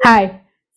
Hi,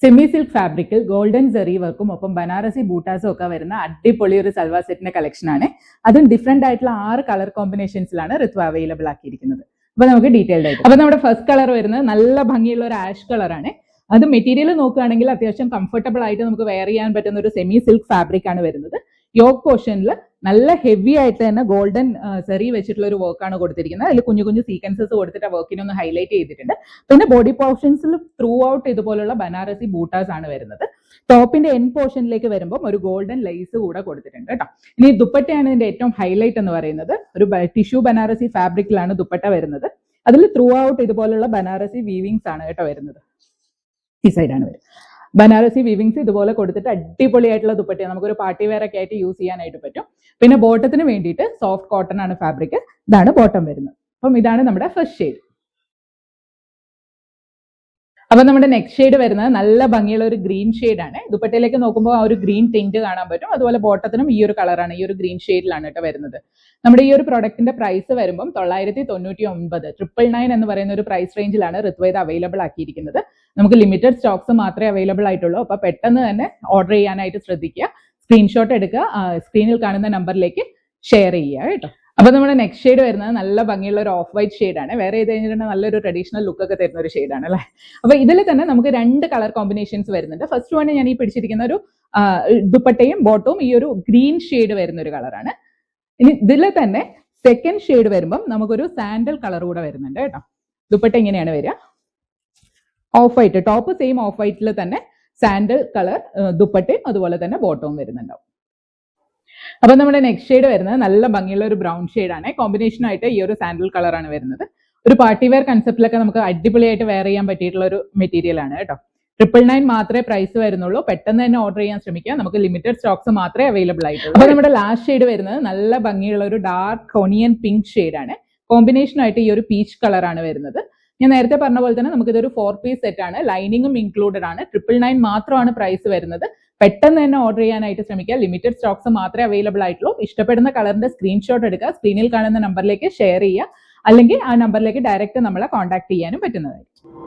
semi silk ഫാബ്രിക്കിൽ golden Jerry വർക്കും ഒപ്പം ബനാറസി ബൂട്ടാസും ഒക്കെ വരുന്ന അടിപൊളി ഒരു സൽവാർ സെറ്റിന്റെ കളക്ഷൻ ആണ്. അതും ഡിഫറെന്റ് ആയിട്ടുള്ള 6 കളർ കോമ്പിനേഷൻസിലാണ് ഋത്വ അവൈലബിൾ ആക്കിയിരിക്കുന്നത്. അപ്പൊ നമുക്ക് ഡീറ്റെയിൽഡ് ആയിട്ട് അപ്പൊ നമ്മുടെ ഫസ്റ്റ് കളർ വരുന്നത് നല്ല ഭംഗിയുള്ള ഒരു ആഷ് കളറാണ്. അത് മെറ്റീരിയൽ നോക്കുകയാണെങ്കിൽ അത്യാവശ്യം കംഫർട്ടബിൾ ആയിട്ട് നമുക്ക് വെയർ ചെയ്യാൻ പറ്റുന്ന ഒരു സെമി സിൽക്ക് ഫാബ്രിക് ആണ് വരുന്നത്. യോക്ക് പോർഷനിൽ നല്ല ഹെവി ആയിട്ട് തന്നെ ഗോൾഡൻ സെറി വെച്ചിട്ടുള്ള ഒരു വർക്കാണ് കൊടുത്തിരിക്കുന്നത്. അതിൽ കുഞ്ഞു കുഞ്ഞു സീക്വൻസസ് കൊടുത്തിട്ട് ആ വർക്കിനെ ഒന്ന് ഹൈലൈറ്റ് ചെയ്തിട്ടുണ്ട്. പിന്നെ ബോഡി പോർഷൻസിൽ ത്രൂ ഔട്ട് ഇതുപോലുള്ള ബനാറസി ബൂട്ടാസ് ആണ് വരുന്നത്. ടോപ്പിന്റെ എൻ പോർഷനിലേക്ക് വരുമ്പോൾ ഒരു ഗോൾഡൻ ലേസ് കൂടെ കൊടുത്തിട്ടുണ്ട് കേട്ടോ. ഇനി ദുപ്പട്ടയാണ് ഇതിന്റെ ഏറ്റവും ഹൈലൈറ്റ് എന്ന് പറയുന്നത്. ഒരു ടിഷ്യൂ ബനാറസി ഫാബ്രിക്കിലാണ് ദുപ്പട്ട വരുന്നത്. അതിൽ ത്രൂ ഔട്ട് ഇതുപോലുള്ള ബനാറസി വീവിങ്സ് ആണ് കേട്ടോ വരുന്നത്. ഈ സൈഡാണ് വരുന്നത്. ബനാറസി വീവിങ്സ് ഇതുപോലെ കൊടുത്തിട്ട് അടിപൊളിയായിട്ടുള്ള ദുപ്പട്ട നമുക്കൊരു പാർട്ടി വെയർ ഒക്കെ ആയിട്ട് യൂസ് ചെയ്യാനായിട്ട് പറ്റും. പിന്നെ ബോട്ടത്തിന് വേണ്ടിയിട്ട് സോഫ്റ്റ് കോട്ടൺ ആണ് ഫാബ്രിക്. ഇതാണ് ബോട്ടം വരുന്നത്. അപ്പം ഇതാണ് നമ്മുടെ ഫസ്റ്റ് ഷെയ്ഡ്. അപ്പൊ നമ്മുടെ നെക്സ്റ്റ് ഷെയ്ഡ് വരുന്നത് നല്ല ഭംഗിയുള്ള ഒരു ഗ്രീൻ ഷെയ്ഡ് ആണ്. ദുപ്പട്ടയിലേക്ക് നോക്കുമ്പോൾ ആ ഒരു ഗ്രീൻ ടിന്റ് കാണാൻ പറ്റും. അതുപോലെ ബോട്ടത്തിനും ഈ ഒരു കളറാണ്, ഈ ഒരു ഗ്രീൻ ഷെയ്ഡിലാണ് കേട്ടോ വരുന്നത്. നമ്മുടെ ഈ ഒരു പ്രോഡക്റ്റിന്റെ പ്രൈസ് വരുമ്പോൾ 999 999 എന്ന് പറയുന്ന ഒരു പ്രൈസ് റേഞ്ചിലാണ് ഋത്വ ഇത് അവൈലബിൾ ആക്കിയിരിക്കുന്നത്. നമുക്ക് ലിമിറ്റഡ് സ്റ്റോക്സ് മാത്രമേ അവൈലബിൾ ആയിട്ടുള്ളൂ. അപ്പൊ പെട്ടെന്ന് തന്നെ ഓർഡർ ചെയ്യാനായിട്ട് ശ്രദ്ധിക്കുക. സ്ക്രീൻഷോട്ട് എടുക്കുക, സ്ക്രീനിൽ കാണുന്ന നമ്പറിലേക്ക് ഷെയർ ചെയ്യുക കേട്ടോ. അപ്പൊ നമ്മുടെ നെക്സ്റ്റ് ഷെയ്ഡ് വരുന്നത് നല്ല ഭംഗിയുള്ള ഒരു ഓഫ് വൈറ്റ് ഷെയ്ഡാണ്. വേറെ ചെയ്ത് കഴിഞ്ഞിട്ടുണ്ടെങ്കിൽ നല്ലൊരു ട്രഡീഷണൽ ലുക്ക് ഒക്കെ തരുന്ന ഒരു ഷെയ്ഡാണ് അല്ലേ. അപ്പൊ ഇതിൽ തന്നെ നമുക്ക് 2 കളർ കോമ്പിനേഷൻസ് വരുന്നുണ്ട്. ഫസ്റ്റ് വൺ ഞാൻ ഈ പിടിച്ചിരിക്കുന്ന ഒരു ദുപ്പട്ടയും ബോട്ടവും ഈ ഒരു ഗ്രീൻ ഷെയ്ഡ് വരുന്ന ഒരു കളറാണ്. ഇനി ഇതിൽ തന്നെ സെക്കൻഡ് ഷെയ്ഡ് വരുമ്പം നമുക്കൊരു സാൻഡൽ കളർ കൂടെ വരുന്നുണ്ട് കേട്ടോ. ദുപ്പട്ട ഇങ്ങനെയാണ് വരിക, off white. Top same off വൈറ്റിൽ തന്നെ സാൻഡൽ കളർ ദുപ്പട്ടയും അതുപോലെ തന്നെ ബോട്ടവും വരുന്നുണ്ടാവും. അപ്പൊ നമ്മുടെ നെക്സ്റ്റ് ഷെയ്ഡ് വരുന്നത് നല്ല ഭംഗിയുള്ള ഒരു ബ്രൗൺ ഷെയ്ഡാണ്. കോമ്പിനേഷൻ ആയിട്ട് ഈ ഒരു സാൻഡൽ കളറാണ് വരുന്നത്. ഒരു പാർട്ടി വെയർ കൺസെപ്റ്റിലൊക്കെ നമുക്ക് അടിപൊളിയായിട്ട് വെയർ ചെയ്യാൻ പറ്റിയിട്ടുള്ള ഒരു മെറ്റീരിയൽ ആണ് കേട്ടോ. 999 മാത്രമേ പ്രൈസ് വരുന്നുള്ളൂ. പെട്ടെന്ന് തന്നെ ഓർഡർ ചെയ്യാൻ ശ്രമിക്കുക. നമുക്ക് ലിമിറ്റഡ് സ്റ്റോക്സ് മാത്രമേ അവൈലബിൾ ആയിട്ടുള്ളൂ. അപ്പൊ നമ്മുടെ ലാസ്റ്റ് ഷെയ്ഡ് വരുന്നത് നല്ല ഭംഗിയുള്ള ഒരു ഡാർക്ക് ഓണിയൻ പിങ്ക് ഷെയ്ഡാണ്. കോമ്പിനേഷൻ ആയിട്ട് ഈ ഒരു പീച്ച് കളറാണ് വരുന്നത്. ഞാൻ നേരത്തെ പറഞ്ഞ പോലെ തന്നെ നമുക്കിതൊരു 4 പീസ് സെറ്റ് ആണ്. ലൈനിങ്ങും ഇൻക്ലൂഡഡ് ആണ്. 999 മാത്രമാണ് പ്രൈസ് വരുന്നത്. പെട്ടെന്ന് തന്നെ ഓർഡർ ചെയ്യാനായിട്ട് ശ്രമിക്കുക. ലിമിറ്റഡ് സ്റ്റോക്സ് മാത്രമേ അവൈലബിൾ ആയിട്ടുള്ളൂ. ഇഷ്ടപ്പെടുന്ന കളറിന്റെ സ്ക്രീൻഷോട്ട് എടുക്കുക, സ്ക്രീനിൽ കാണുന്ന നമ്പറിലേക്ക് ഷെയർ ചെയ്യുക, അല്ലെങ്കിൽ ആ നമ്പറിലേക്ക് ഡയറക്റ്റ് നമ്മളെ കോൺടാക്ട് ചെയ്യാനും പറ്റുന്നതായിരിക്കും.